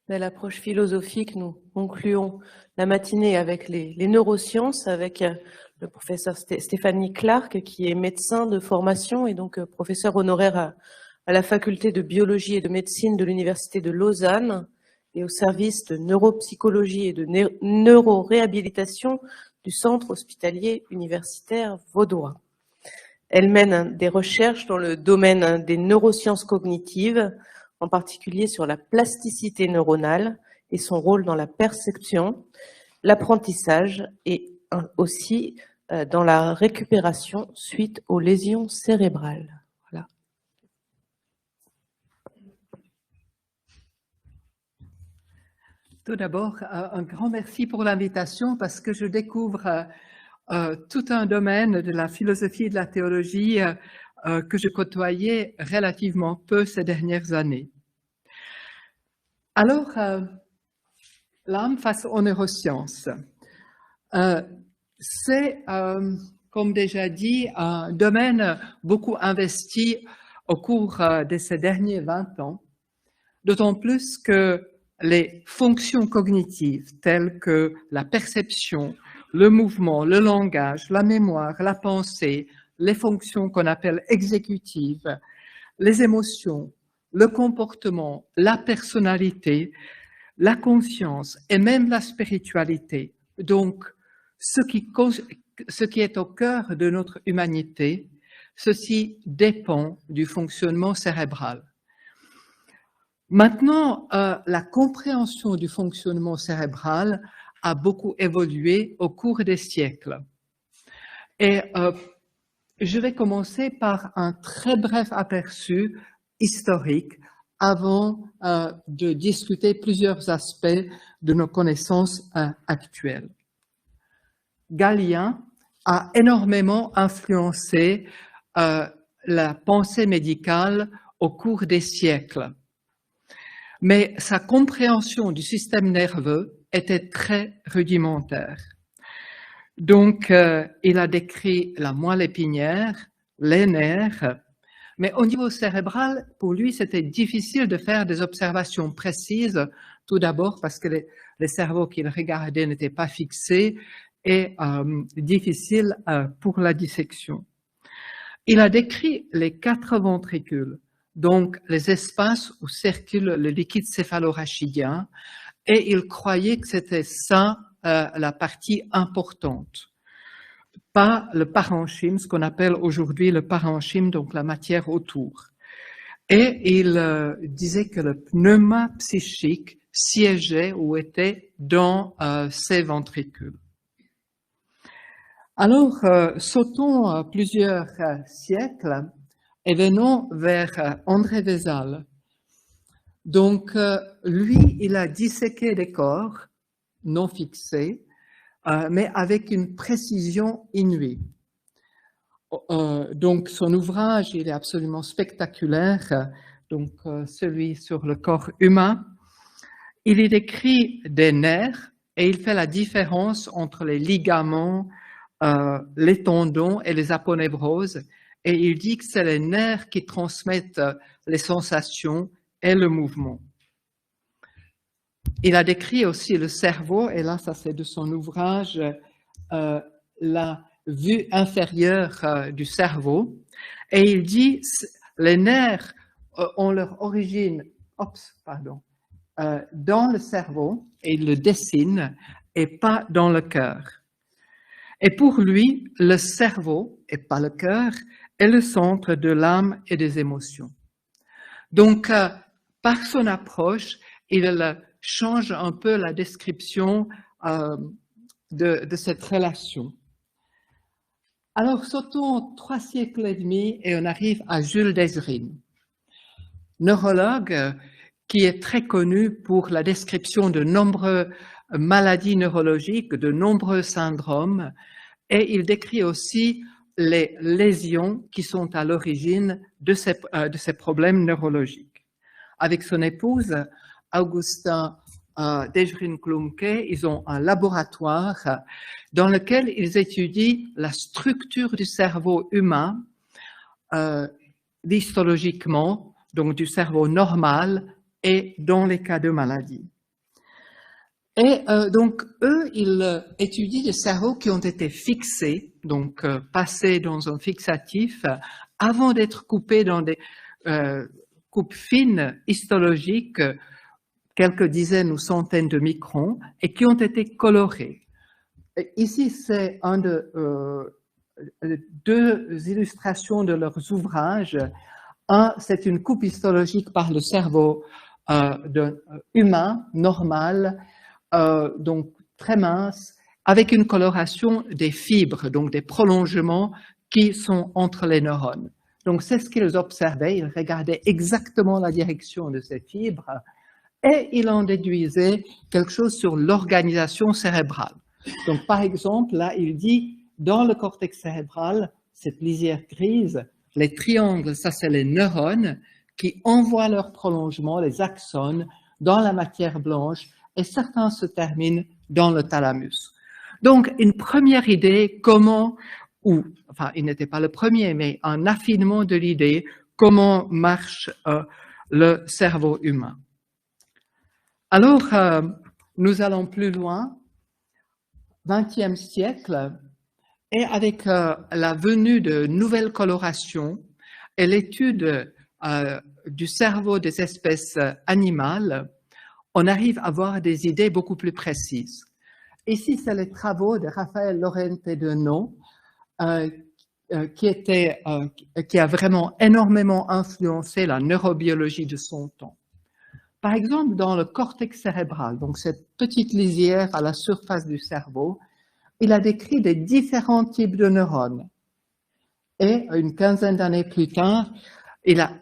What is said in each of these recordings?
De l'approche philosophique, nous concluons la matinée avec les neurosciences, avec le professeur Stéphanie Clark, qui est médecin de formation et donc professeur honoraire à la faculté de biologie et de médecine de l'Université de Lausanne et au service de neuropsychologie et de neuroréhabilitation du Centre hospitalier universitaire vaudois. Elle mène des recherches dans le domaine des neurosciences cognitives, en particulier sur la plasticité neuronale et son rôle dans la perception, l'apprentissage et aussi dans la récupération suite aux lésions cérébrales. Voilà. Tout d'abord, un grand merci pour l'invitation parce que je découvre tout un domaine de la philosophie et de la théologie que je côtoyais relativement peu ces dernières années. Alors, l'âme face aux neurosciences. C'est, comme déjà dit, un domaine beaucoup investi au cours de ces derniers 20 ans, d'autant plus que les fonctions cognitives telles que la perception, le mouvement, le langage, la mémoire, la pensée, les fonctions qu'on appelle exécutives, les émotions, le comportement, la personnalité, la conscience et même la spiritualité, donc ce qui est au cœur de notre humanité, ceci dépend du fonctionnement cérébral. Maintenant, la compréhension du fonctionnement cérébral a beaucoup évolué au cours des siècles. Et je vais commencer par un très bref aperçu historique avant de discuter plusieurs aspects de nos connaissances actuelles. Galien a énormément influencé la pensée médicale au cours des siècles. Mais sa compréhension du système nerveux était très rudimentaire. Donc, il a décrit la moelle épinière, les nerfs, mais au niveau cérébral, pour lui, c'était difficile de faire des observations précises, tout d'abord parce que les cerveaux qu'il regardait n'étaient pas fixés et difficiles pour la dissection. Il a décrit les 4 ventricules, donc les espaces où circule le liquide céphalorachidien, et il croyait que c'était ça la partie importante, pas le parenchyme, ce qu'on appelle aujourd'hui le parenchyme, donc la matière autour. Et il disait que le pneuma psychique siégeait ou était dans ces ventricules. Alors, sautons plusieurs siècles et venons vers André Vézal. Donc, lui, il a disséqué des corps non fixés, mais avec une précision inouïe. Donc, son ouvrage, il est absolument spectaculaire, donc celui sur le corps humain. Il y décrit des nerfs et il fait la différence entre les ligaments, les tendons et les aponevroses, et il dit que c'est les nerfs qui transmettent les sensations et le mouvement. Il a décrit aussi le cerveau, et là, ça c'est de son ouvrage, la vue inférieure du cerveau, et il dit les nerfs ont leur origine dans le cerveau, et il le dessine, et pas dans le cœur. Et pour lui, le cerveau, et pas le cœur, est le centre de l'âme et des émotions. Donc, par son approche, il change un peu la description de cette relation. Alors, sautons 3 siècles et demi et on arrive à Jules Desrines, neurologue qui est très connu pour la description de nombreuses maladies neurologiques, de nombreux syndromes, et il décrit aussi les lésions qui sont à l'origine de ces problèmes neurologiques. Avec son épouse, Augustin Desrines-Klumke, ils ont un laboratoire dans lequel ils étudient la structure du cerveau humain histologiquement, donc du cerveau normal et dans les cas de maladie. Et donc, eux, ils étudient des cerveaux qui ont été fixés, donc passés dans un fixatif, avant d'être coupés dans des coupes fines histologiques, quelques dizaines ou centaines de microns, et qui ont été colorés. Et ici, c'est deux illustrations de leurs ouvrages. Un, c'est une coupe histologique par le cerveau humain, normal, donc très mince, avec une coloration des fibres, donc des prolongements qui sont entre les neurones. Donc c'est ce qu'ils observaient, ils regardaient exactement la direction de ces fibres et ils en déduisaient quelque chose sur l'organisation cérébrale. Donc par exemple, là il dit, dans le cortex cérébral, cette lisière grise, les triangles, ça c'est les neurones qui envoient leur prolongement, les axones, dans la matière blanche, et certains se terminent dans le thalamus. Donc, une première idée, enfin, il n'était pas le premier, mais un affinement de l'idée, comment marche le cerveau humain. Alors, nous allons plus loin, XXe siècle, et avec la venue de nouvelles colorations et l'étude du cerveau des espèces animales, on arrive à avoir des idées beaucoup plus précises. Ici, c'est les travaux de Raphaël Lorente-Deneau, qui a vraiment énormément influencé la neurobiologie de son temps. Par exemple, dans le cortex cérébral, donc cette petite lisière à la surface du cerveau, il a décrit des différents types de neurones. Et une quinzaine d'années plus tard, il a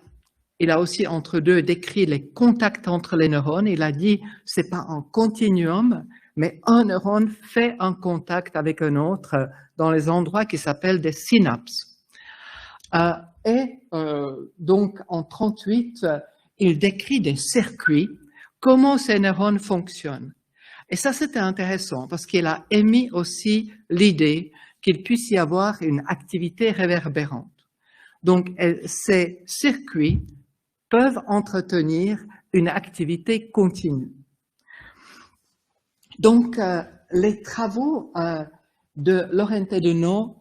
aussi entre deux décrit les contacts entre les neurones. Il a dit, c'est pas un continuum, mais un neurone fait un contact avec un autre dans les endroits qui s'appellent des synapses. Donc, en 1938, il décrit des circuits, comment ces neurones fonctionnent. Et ça, c'était intéressant parce qu'il a émis aussi l'idée qu'il puisse y avoir une activité réverbérante. Donc, ces circuits peuvent entretenir une activité continue. Donc, les travaux de Lorente-Deneau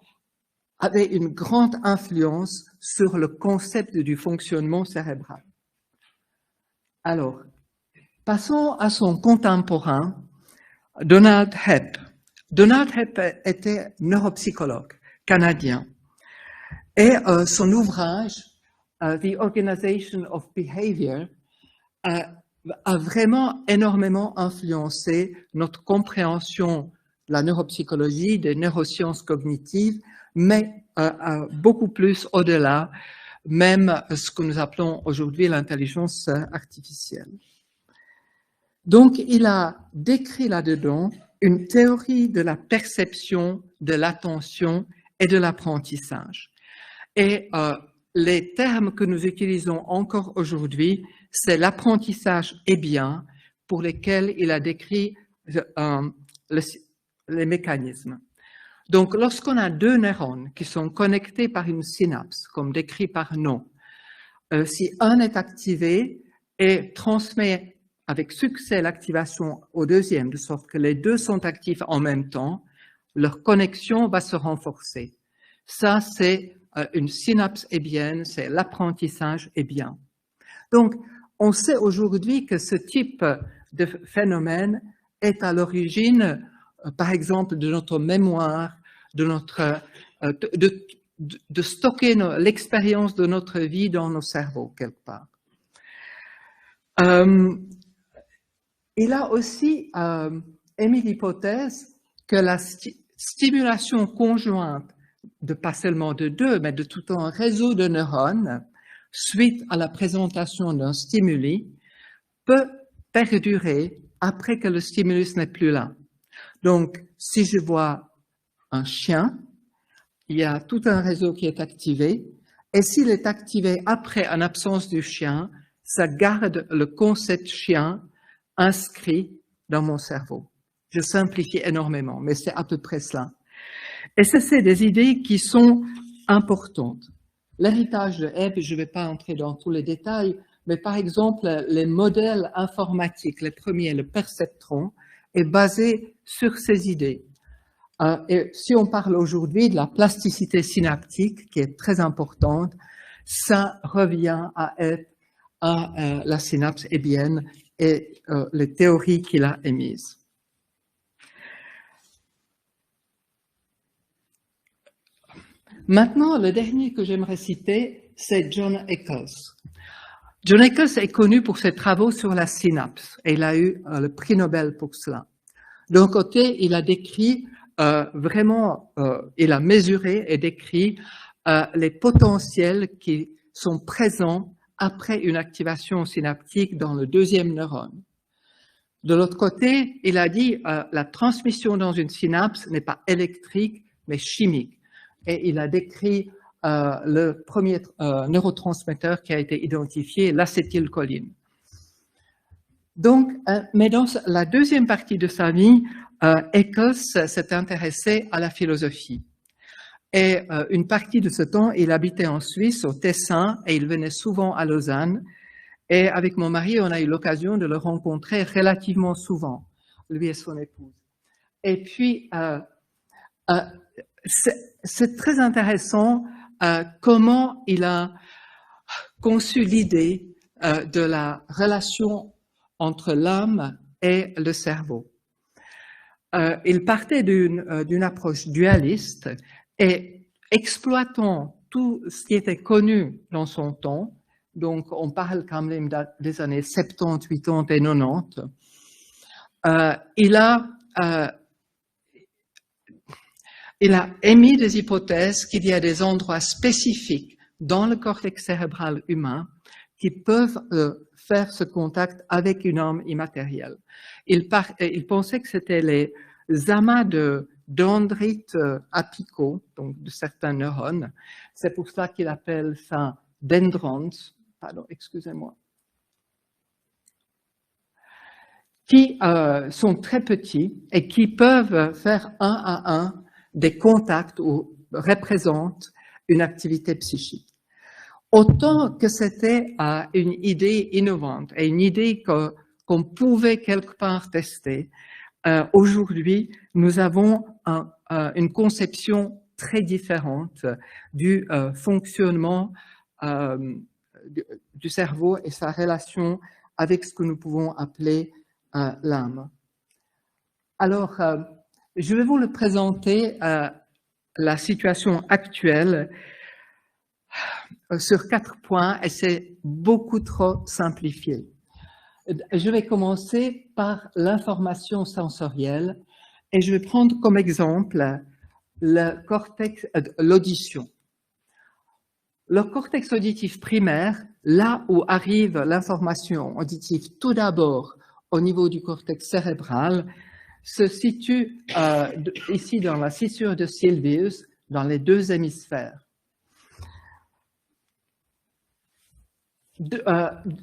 avaient une grande influence sur le concept du fonctionnement cérébral. Alors, passons à son contemporain, Donald Hebb. Donald Hebb était neuropsychologue canadien et son ouvrage The Organization of Behavior a vraiment énormément influencé notre compréhension de la neuropsychologie, des neurosciences cognitives, mais beaucoup plus au-delà, même ce que nous appelons aujourd'hui l'intelligence artificielle. Donc, il a décrit là-dedans une théorie de la perception, de l'attention et de l'apprentissage. Et les termes que nous utilisons encore aujourd'hui, c'est l'apprentissage hébien pour lesquels il a décrit les mécanismes. Donc, lorsqu'on a deux neurones qui sont connectés par une synapse, comme décrit par nous, si un est activé et transmet avec succès l'activation au deuxième, de sorte que les deux sont actifs en même temps, leur connexion va se renforcer. Ça, c'est une synapse hébienne, c'est l'apprentissage hébien. Donc, on sait aujourd'hui que ce type de phénomène est à l'origine, par exemple, de notre mémoire, de stocker l'expérience de notre vie dans nos cerveaux, quelque part. Il a aussi émis l'hypothèse que la stimulation conjointe, pas seulement de deux, mais de tout un réseau de neurones, suite à la présentation d'un stimuli, peut perdurer après que le stimulus n'est plus là. Donc, si je vois un chien, il y a tout un réseau qui est activé, et s'il est activé après une absence du chien, ça garde le concept chien inscrit dans mon cerveau. Je simplifie énormément, mais c'est à peu près cela. Et ça, c'est des idées qui sont importantes. L'héritage de Hebb, je ne vais pas entrer dans tous les détails, mais par exemple, les modèles informatiques, les premiers, le perceptron, est basé sur ces idées. Et si on parle aujourd'hui de la plasticité synaptique, qui est très importante, ça revient à la synapse hébienne et les théories qu'il a émises. Maintenant, le dernier que j'aimerais citer, c'est John Eccles. John Eccles est connu pour ses travaux sur la synapse et il a eu le prix Nobel pour cela. D'un côté, il a décrit il a mesuré et décrit les potentiels qui sont présents après une activation synaptique dans le deuxième neurone. De l'autre côté, il a dit la transmission dans une synapse n'est pas électrique, mais chimique. Et il a décrit le premier neurotransmetteur qui a été identifié, l'acétylcholine. Donc, mais dans la deuxième partie de sa vie, Eccles s'est intéressé à la philosophie. Et une partie de ce temps, il habitait en Suisse, au Tessin, et il venait souvent à Lausanne. Et avec mon mari, on a eu l'occasion de le rencontrer relativement souvent, lui et son épouse. Et puis, c'est très intéressant comment il a conçu l'idée de la relation entre l'âme et le cerveau. Il partait d'une approche dualiste et exploitant tout ce qui était connu dans son temps, donc on parle quand même des années 70, 80 et 90, il a émis des hypothèses qu'il y a des endroits spécifiques dans le cortex cérébral humain qui peuvent faire ce contact avec une âme immatérielle. Il pensait que c'était les amas dendrites apicaux, donc de certains neurones. C'est pour ça qu'il appelle ça dendrons, pardon, excusez-moi, qui sont très petits et qui peuvent faire un à un des contacts ou représentent une activité psychique. Autant que c'était une idée innovante et une idée qu'on pouvait quelque part tester, aujourd'hui, nous avons une conception très différente du fonctionnement du cerveau et sa relation avec ce que nous pouvons appeler l'âme. Alors, je vais vous le présenter, la situation actuelle, sur 4 points, et c'est beaucoup trop simplifié. Je vais commencer par l'information sensorielle, et je vais prendre comme exemple le cortex, l'audition. Le cortex auditif primaire, là où arrive l'information auditive tout d'abord au niveau du cortex cérébral, se situe ici dans la scissure de Sylvius, dans les 2 hémisphères.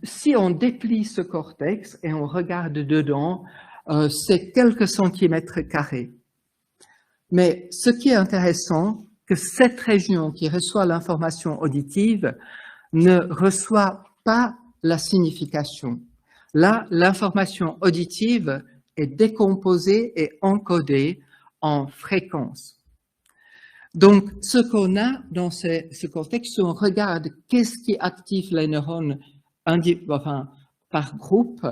Si on déplie ce cortex et on regarde dedans, c'est quelques centimètres carrés. Mais ce qui est intéressant, que cette région qui reçoit l'information auditive ne reçoit pas la signification. Là, l'information auditive est décomposée et encodée en fréquences. Donc, ce qu'on a dans ce cortex, si on regarde qu'est-ce qui active les neurones par groupe,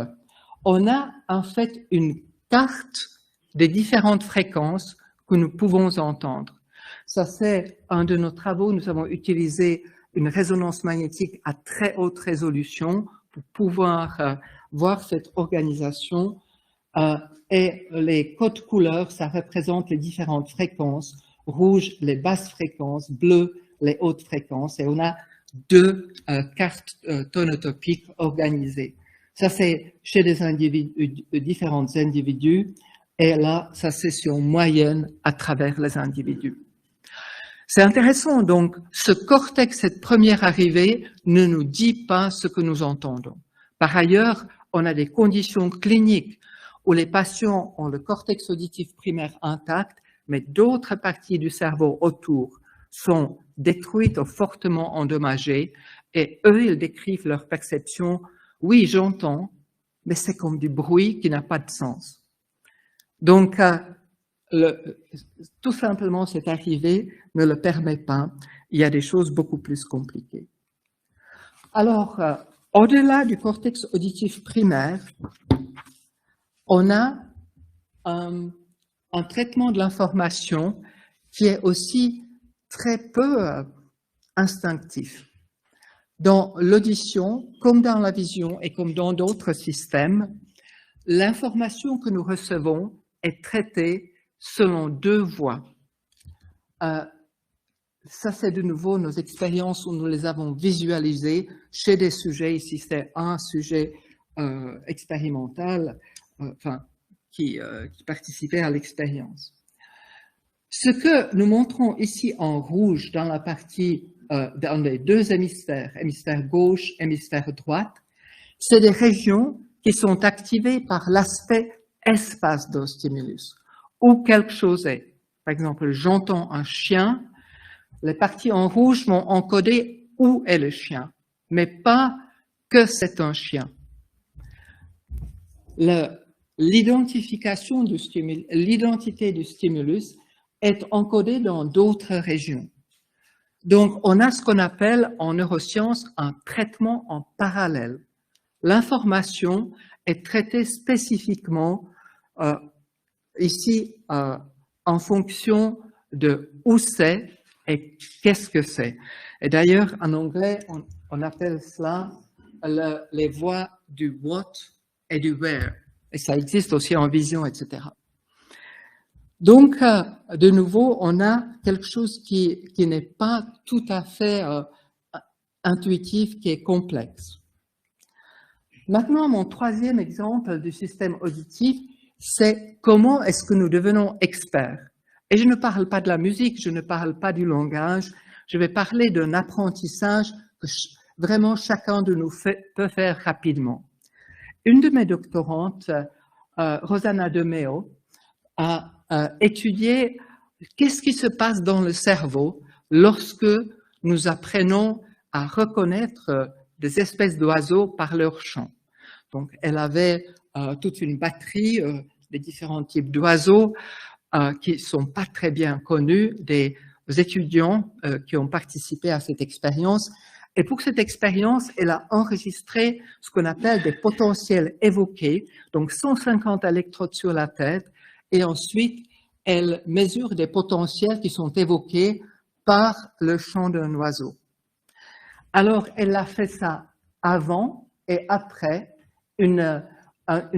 on a en fait une carte des différentes fréquences que nous pouvons entendre. Ça, c'est un de nos travaux. Nous avons utilisé une résonance magnétique à très haute résolution pour pouvoir voir cette organisation. Et les codes couleurs, ça représente les différentes fréquences. Rouge, les basses fréquences, bleu, les hautes fréquences, et on a 2 cartes tonotopiques organisées. Ça, c'est chez des différents individus, et là, ça c'est sur moyenne à travers les individus. C'est intéressant, donc, ce cortex, cette première arrivée, ne nous dit pas ce que nous entendons. Par ailleurs, on a des conditions cliniques où les patients ont le cortex auditif primaire intact, mais d'autres parties du cerveau autour sont détruites ou fortement endommagées, et eux, ils décrivent leur perception. Oui, j'entends, mais c'est comme du bruit qui n'a pas de sens. Donc, tout simplement, cette arrivée ne le permet pas. Il y a des choses beaucoup plus compliquées. Alors, au-delà du cortex auditif primaire, on a un traitement de l'information qui est aussi très peu instinctif. Dans l'audition, comme dans la vision et comme dans d'autres systèmes, l'information que nous recevons est traitée selon deux voies. Ça, c'est de nouveau nos expériences où nous les avons visualisées chez des sujets. Ici, c'est un sujet expérimental, qui participait à l'expérience. Ce que nous montrons ici en rouge dans la partie, dans les deux hémisphères, hémisphère gauche, hémisphère droite, c'est des régions qui sont activées par l'aspect espace d'un stimulus, où quelque chose est. Par exemple, j'entends un chien, les parties en rouge vont encoder où est le chien, mais pas que c'est un chien. L'identification du stimulus, l'identité du stimulus est encodée dans d'autres régions. Donc, on a ce qu'on appelle en neurosciences un traitement en parallèle. L'information est traitée spécifiquement ici en fonction de où c'est et qu'est-ce que c'est. Et d'ailleurs, en anglais, on appelle cela les voies du what et du where. Et ça existe aussi en vision, etc. Donc, de nouveau, on a quelque chose qui n'est pas tout à fait intuitif, qui est complexe. Maintenant, mon troisième exemple du système auditif, c'est comment est-ce que nous devenons experts. Et je ne parle pas de la musique, je ne parle pas du langage, je vais parler d'un apprentissage que vraiment chacun de nous peut faire rapidement. Une de mes doctorantes, Rosanna De Meo, a étudié qu'est-ce qui se passe dans le cerveau lorsque nous apprenons à reconnaître des espèces d'oiseaux par leur chant. Donc, elle avait toute une batterie des différents types d'oiseaux qui ne sont pas très bien connus, des étudiants qui ont participé à cette expérience. Et pour cette expérience, elle a enregistré ce qu'on appelle des potentiels évoqués, donc 150 électrodes sur la tête, et ensuite, elle mesure des potentiels qui sont évoqués par le chant d'un oiseau. Alors, elle a fait ça avant et après une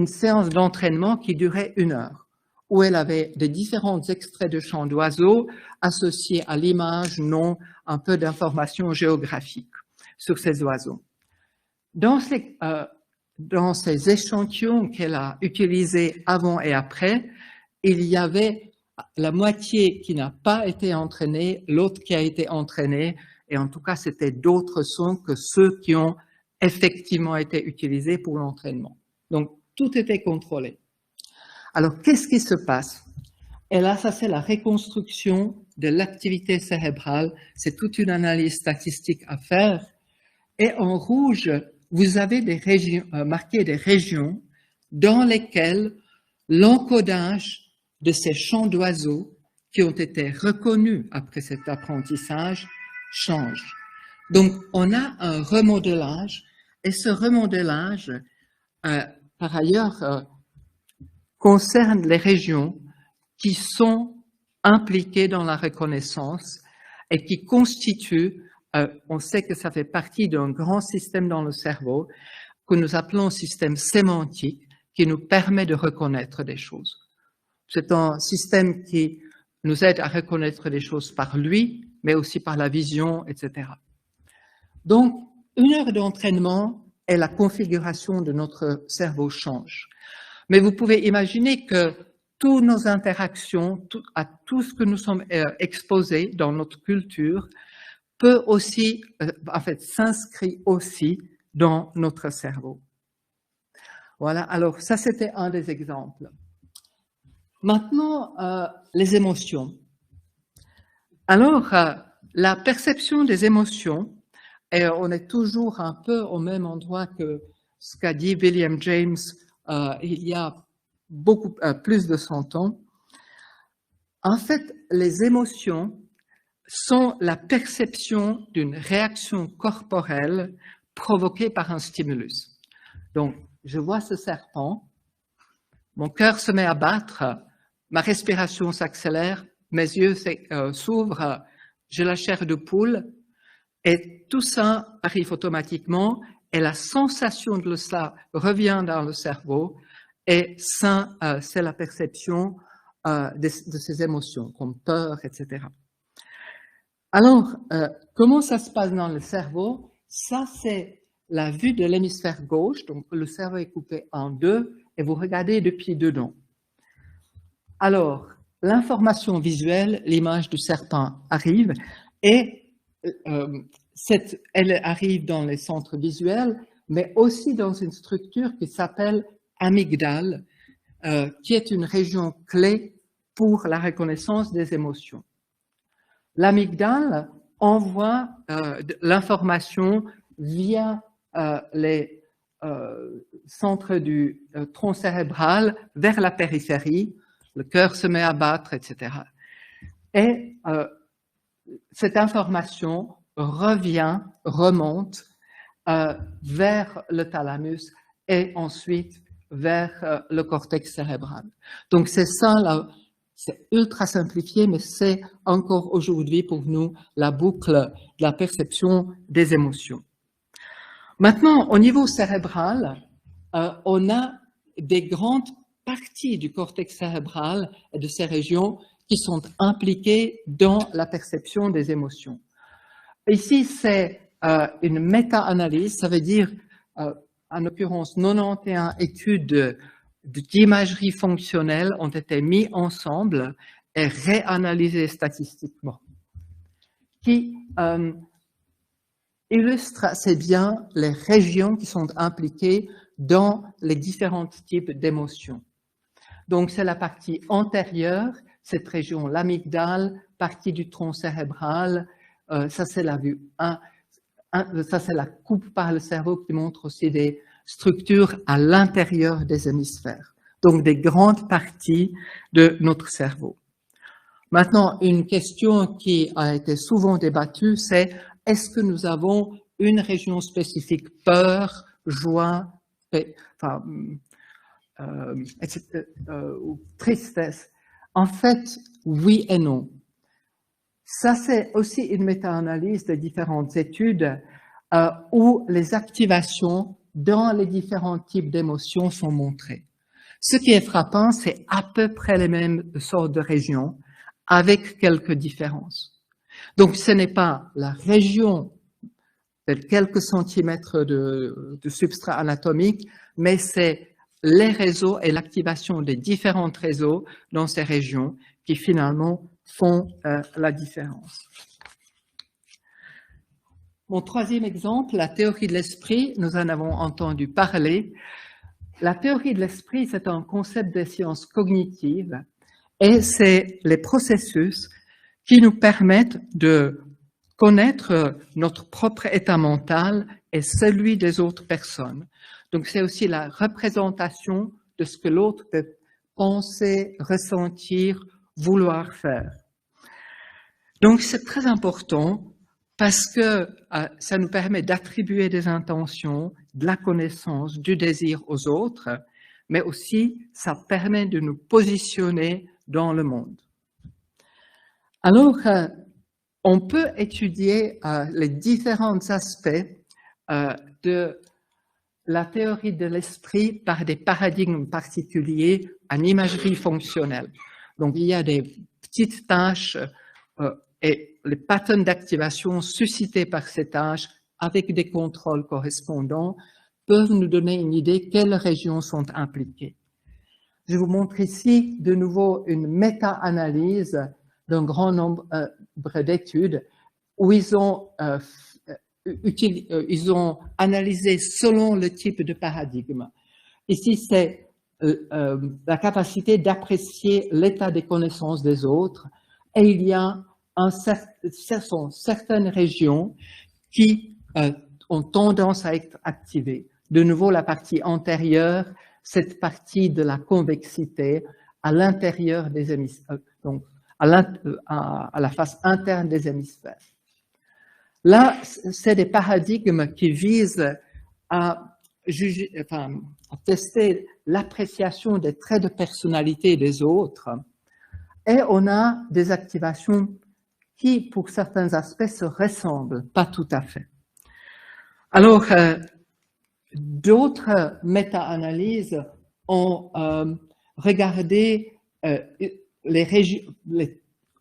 séance d'entraînement qui durait 1 heure, où elle avait des différents extraits de chants d'oiseaux associés à l'image, nom, un peu d'informations géographiques sur ces oiseaux. Dans ces échantillons qu'elle a utilisés avant et après, il y avait la moitié qui n'a pas été entraînée, l'autre qui a été entraînée, et en tout cas, c'était d'autres sons que ceux qui ont effectivement été utilisés pour l'entraînement. Donc, tout était contrôlé. Alors, qu'est-ce qui se passe? Et là, ça, c'est la reconstruction de l'activité cérébrale. C'est toute une analyse statistique à faire. Et en rouge, vous avez des régions, marqué des régions dans lesquelles l'encodage de ces chants d'oiseaux qui ont été reconnus après cet apprentissage change. Donc, on a un remodelage, et ce remodelage, par ailleurs, concerne les régions qui sont impliquées dans la reconnaissance et qui constituent, on sait que ça fait partie d'un grand système dans le cerveau que nous appelons système sémantique, qui nous permet de reconnaître des choses. C'est un système qui nous aide à reconnaître des choses par lui, mais aussi par la vision, etc. Donc, 1 heure d'entraînement et la configuration de notre cerveau change. Mais vous pouvez imaginer que toutes nos interactions, à tout ce que nous sommes exposés dans notre culture, peut aussi, s'inscrit aussi dans notre cerveau. Voilà, alors ça c'était un des exemples. Maintenant, les émotions. Alors, la perception des émotions, et on est toujours un peu au même endroit que ce qu'a dit William James il y a beaucoup plus de 100 ans. En fait, les émotions sont la perception d'une réaction corporelle provoquée par un stimulus. Donc, je vois ce serpent, mon cœur se met à battre, ma respiration s'accélère, mes yeux s'ouvrent, j'ai la chair de poule, et tout ça arrive automatiquement, et la sensation de ça revient dans le cerveau, et ça, c'est la perception de ces émotions, comme peur, etc. Alors, comment ça se passe dans le cerveau? Ça, c'est la vue de l'hémisphère gauche, donc le cerveau est coupé en deux, et vous regardez depuis dedans. Alors, l'information visuelle, l'image du serpent arrive, et elle arrive dans les centres visuels, mais aussi dans une structure qui s'appelle amygdale, qui est une région clé pour la reconnaissance des émotions. L'amygdale envoie l'information via les centres du tronc cérébral vers la périphérie, le cœur se met à battre, etc. Et cette information remonte vers le thalamus et ensuite vers le cortex cérébral. Donc c'est ça, c'est ultra simplifié, mais c'est encore aujourd'hui pour nous la boucle de la perception des émotions. Maintenant, au niveau cérébral, on a des grandes parties du cortex cérébral et de ces régions qui sont impliquées dans la perception des émotions. Ici, c'est une méta-analyse, ça veut dire, en l'occurrence, 91 études d'imagerie fonctionnelle ont été mises ensemble et réanalysées statistiquement, qui illustre assez bien les régions qui sont impliquées dans les différents types d'émotions. Donc, c'est la partie antérieure, cette région, l'amygdale, partie du tronc cérébral, ça c'est la vue 1, ça c'est la coupe par le cerveau qui montre aussi des structures à l'intérieur des hémisphères, donc des grandes parties de notre cerveau. Maintenant, une question qui a été souvent débattue, c'est est-ce que nous avons une région spécifique peur, joie, ou tristesse? En fait, oui et non. Ça, c'est aussi une méta-analyse de différentes études où les activations dans les différents types d'émotions sont montrées. Ce qui est frappant, c'est à peu près les mêmes sortes de régions, avec quelques différences. Donc, ce n'est pas la région de quelques centimètres de substrat anatomique, mais c'est les réseaux et l'activation des différents réseaux dans ces régions qui finalement font la différence. Mon troisième exemple, la théorie de l'esprit, nous en avons entendu parler. La théorie de l'esprit, c'est un concept des sciences cognitives et c'est les processus qui nous permettent de connaître notre propre état mental et celui des autres personnes. Donc, c'est aussi la représentation de ce que l'autre peut penser, ressentir, vouloir faire. Donc, c'est très important parce que ça nous permet d'attribuer des intentions, de la connaissance, du désir aux autres, mais aussi ça permet de nous positionner dans le monde. Alors, on peut étudier les différents aspects de la théorie de l'esprit par des paradigmes particuliers en imagerie fonctionnelle. Donc, il y a des petites tâches et les patterns d'activation suscités par ces tâches avec des contrôles correspondants peuvent nous donner une idée quelles régions sont impliquées. Je vous montre ici de nouveau une méta-analyse d'un grand nombre d'études où ils ont analysé selon le type de paradigme. Ici, c'est la capacité d'apprécier l'état des connaissances des autres et il y a certaines régions qui ont tendance à être activées. De nouveau, la partie antérieure, cette partie de la convexité à l'intérieur des hémisphères, donc à la face interne des hémisphères. Là, c'est des paradigmes qui visent à juger, enfin, à tester l'appréciation des traits de personnalité des autres. Et on a des activations qui, pour certains aspects, se ressemblent, pas tout à fait. Alors, d'autres méta-analyses ont regardé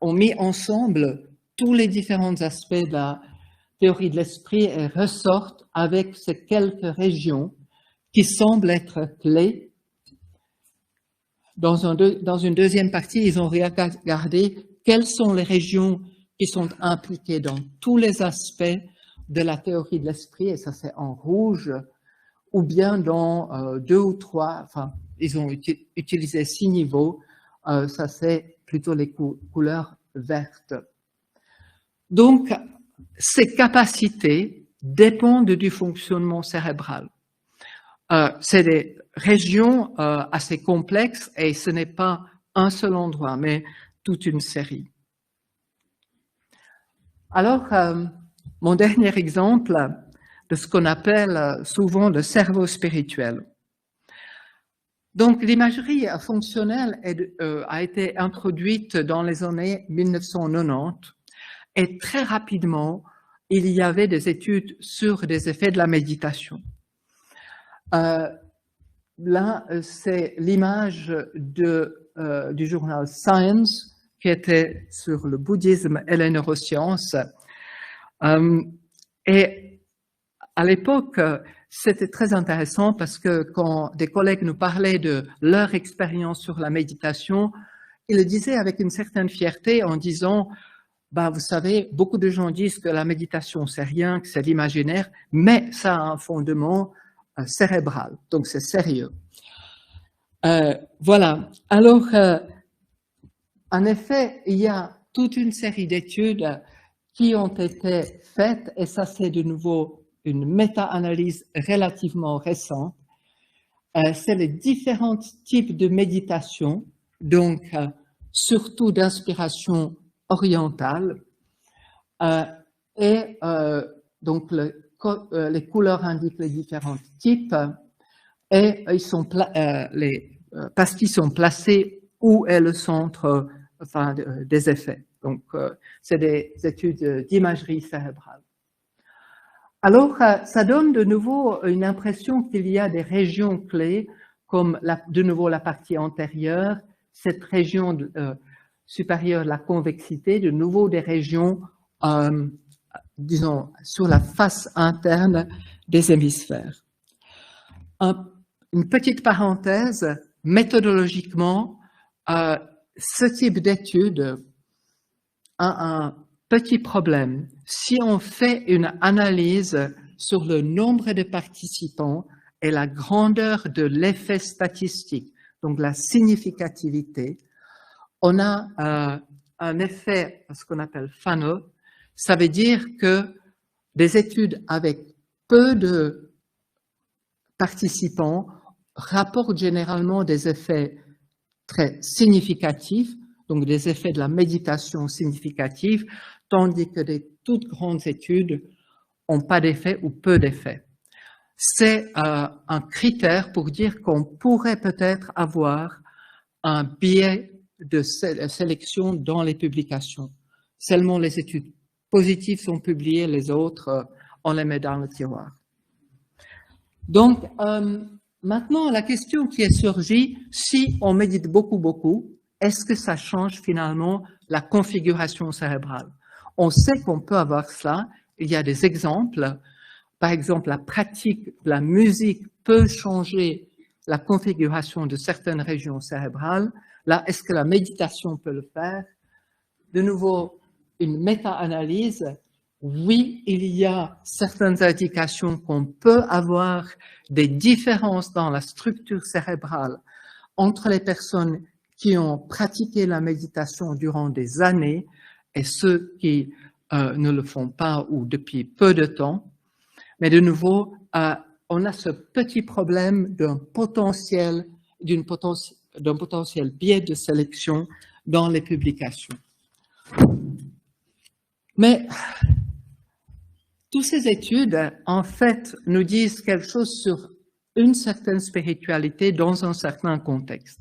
ont mis ensemble tous les différents aspects de la théorie de l'esprit et ressortent avec ces quelques régions qui semblent être clés. Dans une deuxième partie, ils ont regardé quelles sont les régions qui sont impliquées dans tous les aspects de la théorie de l'esprit, et ça c'est en rouge, ou bien dans 2 ou 3, enfin, ils ont utilisé 6 niveaux, ça c'est plutôt les couleurs vertes. Donc, ces capacités dépendent du fonctionnement cérébral. C'est des régions assez complexes et ce n'est pas un seul endroit, mais toute une série. Alors, mon dernier exemple de ce qu'on appelle souvent le cerveau spirituel. Donc, l'imagerie fonctionnelle a été introduite dans les années 1990 et très rapidement, il y avait des études sur des effets de la méditation. Là, c'est l'image du journal Science qui était sur le bouddhisme et les neurosciences. Et à l'époque, c'était très intéressant parce que quand des collègues nous parlaient de leur expérience sur la méditation, ils le disaient avec une certaine fierté en disant bah, vous savez, beaucoup de gens disent que la méditation, c'est rien, que c'est l'imaginaire, mais ça a un fondement cérébral, donc c'est sérieux. Voilà. Alors, en effet, il y a toute une série d'études qui ont été faites, et ça, c'est de nouveau une méta-analyse relativement récente. C'est les différents types de méditation, donc surtout d'inspiration orientale, et donc les couleurs indiquent les différents types, et les pastilles sont placées où est le centre enfin, des effets. Donc, c'est des études d'imagerie cérébrale. Alors, ça donne de nouveau une impression qu'il y a des régions clés, comme de nouveau la partie antérieure, cette région supérieure de la convexité, de nouveau des régions, disons, sur la face interne des hémisphères. Une petite parenthèse, méthodologiquement, ce type d'étude a un petit problème. Si on fait une analyse sur le nombre de participants et la grandeur de l'effet statistique, donc la significativité, on a un effet, ce qu'on appelle funnel. Ça veut dire que des études avec peu de participants rapportent généralement des effets très significatifs, donc des effets de la méditation significatifs, tandis que des toutes grandes études n'ont pas d'effet ou peu d'effet. C'est un critère pour dire qu'on pourrait peut-être avoir un biais de sélection dans les publications. Seulement les études positives sont publiées, les autres, on les met dans le tiroir. Donc, maintenant, la question qui est surgie, si on médite beaucoup, est-ce que ça change finalement la configuration cérébrale? On sait qu'on peut avoir cela. Il y a des exemples. Par exemple, la pratique de la musique peut changer la configuration de certaines régions cérébrales. Là, est-ce que la méditation peut le faire? De nouveau, une méta-analyse. Oui, il y a certaines indications qu'on peut avoir des différences dans la structure cérébrale entre les personnes qui ont pratiqué la méditation durant des années et ceux qui ne le font pas ou depuis peu de temps. Mais de nouveau, on a ce petit problème d'un potentiel biais de sélection dans les publications. Mais toutes ces études, en fait, nous disent quelque chose sur une certaine spiritualité dans un certain contexte.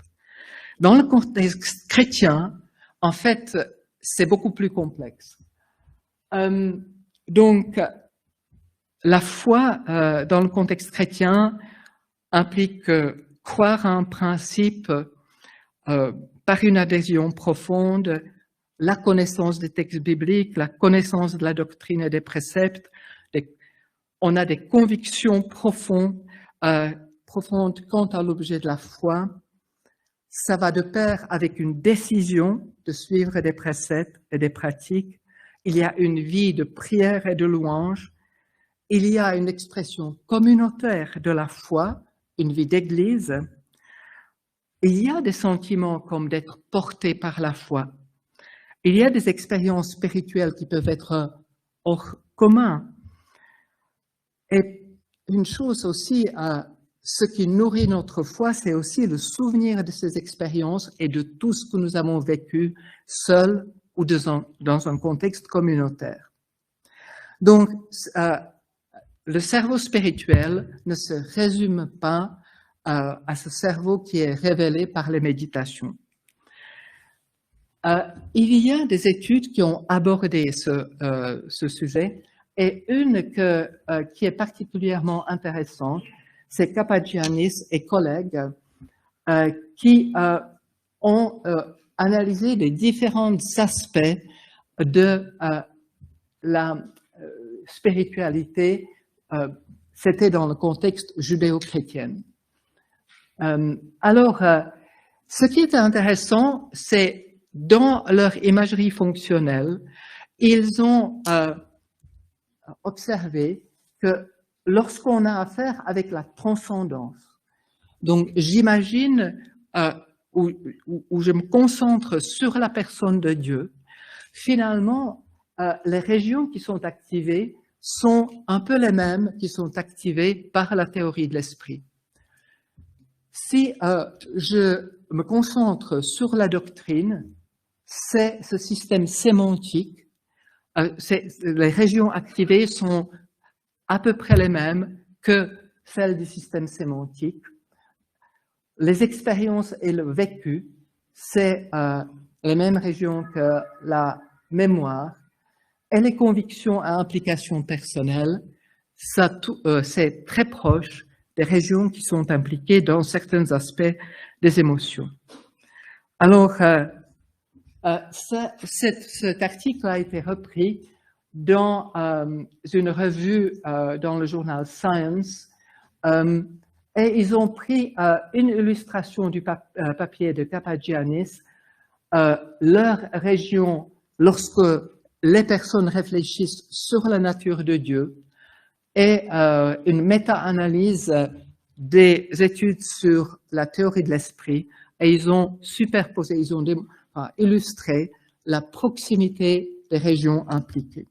Dans le contexte chrétien, en fait, c'est beaucoup plus complexe. Donc, la foi, dans le contexte chrétien, implique croire à un principe par une adhésion profonde, la connaissance des textes bibliques, la connaissance de la doctrine et des préceptes. On a des convictions profondes quant à l'objet de la foi. Ça va de pair avec une décision de suivre des préceptes et des pratiques. Il y a une vie de prière et de louange. Il y a une expression communautaire de la foi, une vie d'église. Il y a des sentiments comme d'être porté par la foi. Il y a des expériences spirituelles qui peuvent être hors commun. Et une chose aussi, ce qui nourrit notre foi, c'est aussi le souvenir de ces expériences et de tout ce que nous avons vécu seuls ou dans un contexte communautaire. Donc, le cerveau spirituel ne se résume pas à ce cerveau qui est révélé par les méditations. Il y a des études qui ont abordé ce sujet, et une qui est particulièrement intéressante, c'est Kapagiannis et collègues qui ont analysé les différents aspects de la spiritualité. C'était dans le contexte judéo-chrétien. Alors, ce qui est intéressant, c'est dans leur imagerie fonctionnelle, ils ont observé que lorsqu'on a affaire avec la transcendance, donc j'imagine où je me concentre sur la personne de Dieu, finalement, les régions qui sont activées sont un peu les mêmes qui sont activées par la théorie de l'esprit. Si je me concentre sur la doctrine, c'est ce système sémantique. Les régions activées sont à peu près les mêmes que celles du système sémantique. Les expériences et le vécu, c'est les mêmes régions que la mémoire. Et les convictions à implication personnelle, c'est très proche des régions qui sont impliquées dans certains aspects des émotions. Alors, cet article a été repris dans une revue dans le journal Science, et ils ont pris une illustration du papier de Kapagiannis, leur région, lorsque les personnes réfléchissent sur la nature de Dieu, et une méta-analyse des études sur la théorie de l'esprit, et ils ont superposé, ils ont illustré la proximité des régions impliquées.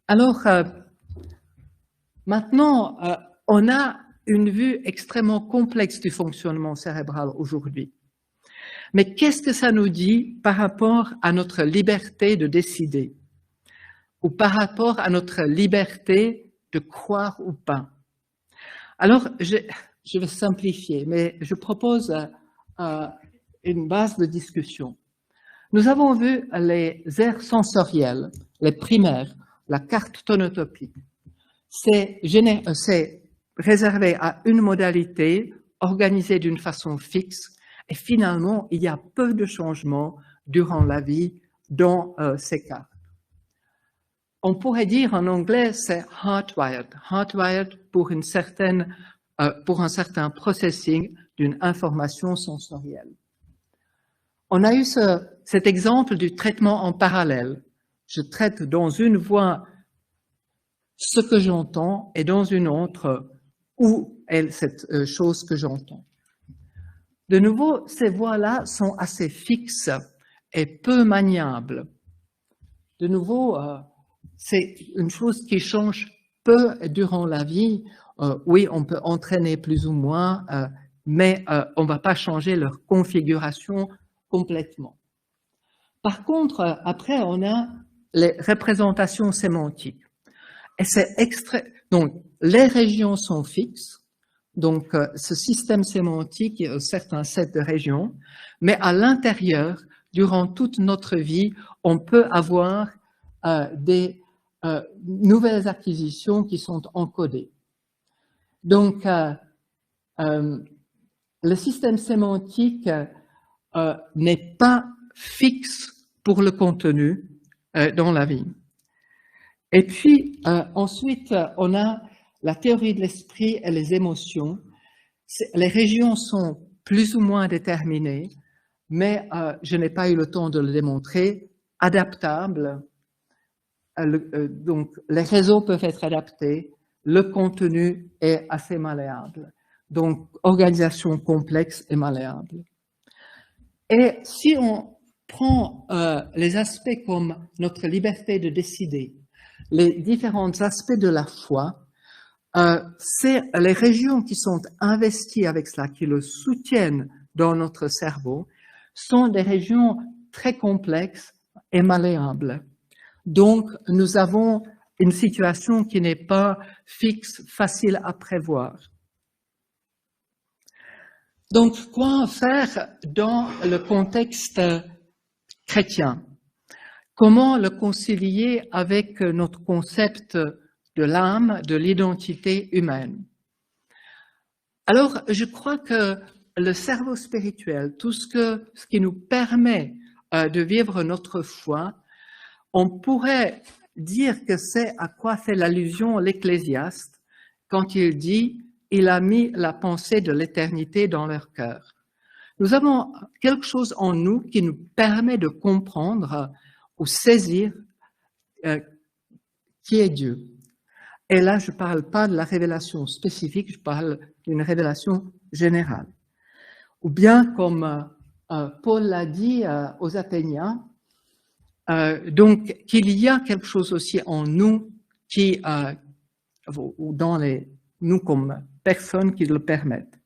Alors, maintenant, on a une vue extrêmement complexe du fonctionnement cérébral aujourd'hui. Mais qu'est-ce que ça nous dit par rapport à notre liberté de décider, ou par rapport à notre liberté de croire ou pas? Alors, je vais simplifier, mais je propose une base de discussion. Nous avons vu les aires sensorielles, les primaires, la carte tonotopique. C'est réservé à une modalité organisée d'une façon fixe, et finalement, il y a peu de changements durant la vie dans ces cartes. On pourrait dire en anglais, c'est hardwired pour un certain processing d'une information sensorielle. On a eu cet exemple du traitement en parallèle. Je traite dans une voie ce que j'entends et dans une autre où est cette chose que j'entends. De nouveau, ces voies-là sont assez fixes et peu maniables. De nouveau, c'est une chose qui change peut, durant la vie, oui, on peut entraîner plus ou moins, mais on ne va pas changer leur configuration complètement. Par contre, après, on a les représentations sémantiques. Et c'est donc, les régions sont fixes. Donc, ce système sémantique, il y a un certain set de régions, mais à l'intérieur, durant toute notre vie, on peut avoir des nouvelles acquisitions qui sont encodées. Donc, le système sémantique n'est pas fixe pour le contenu dans la vie. Et puis, ensuite, on a la théorie de l'esprit et les émotions. Les régions sont plus ou moins déterminées, mais je n'ai pas eu le temps de le démontrer, adaptables. Donc, les réseaux peuvent être adaptés, le contenu est assez malléable. Donc, organisation complexe et malléable. Et si on prend les aspects comme notre liberté de décider, les différents aspects de la foi, c'est les régions qui sont investies avec cela, qui le soutiennent dans notre cerveau, sont des régions très complexes et malléables. Donc, nous avons une situation qui n'est pas fixe, facile à prévoir. Donc, quoi faire dans le contexte chrétien? Comment le concilier avec notre concept de l'âme, de l'identité humaine? Alors, je crois que le cerveau spirituel, tout ce qui nous permet de vivre notre foi, on pourrait dire que c'est à quoi fait l'allusion l'Ecclésiaste quand il dit « Il a mis la pensée de l'éternité dans leur cœur ». Nous avons quelque chose en nous qui nous permet de comprendre ou saisir qui est Dieu. Et là, je ne parle pas de la révélation spécifique, je parle d'une révélation générale. Ou bien, comme Paul l'a dit aux Athéniens, donc qu'il y a quelque chose aussi en nous qui, ou dans nous comme personnes qui le permettent.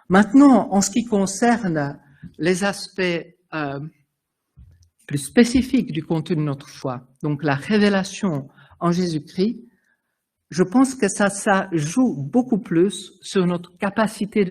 Maintenant, en ce qui concerne les aspects plus spécifiques du contenu de notre foi, donc la révélation en Jésus-Christ, je pense que ça joue beaucoup plus sur notre capacité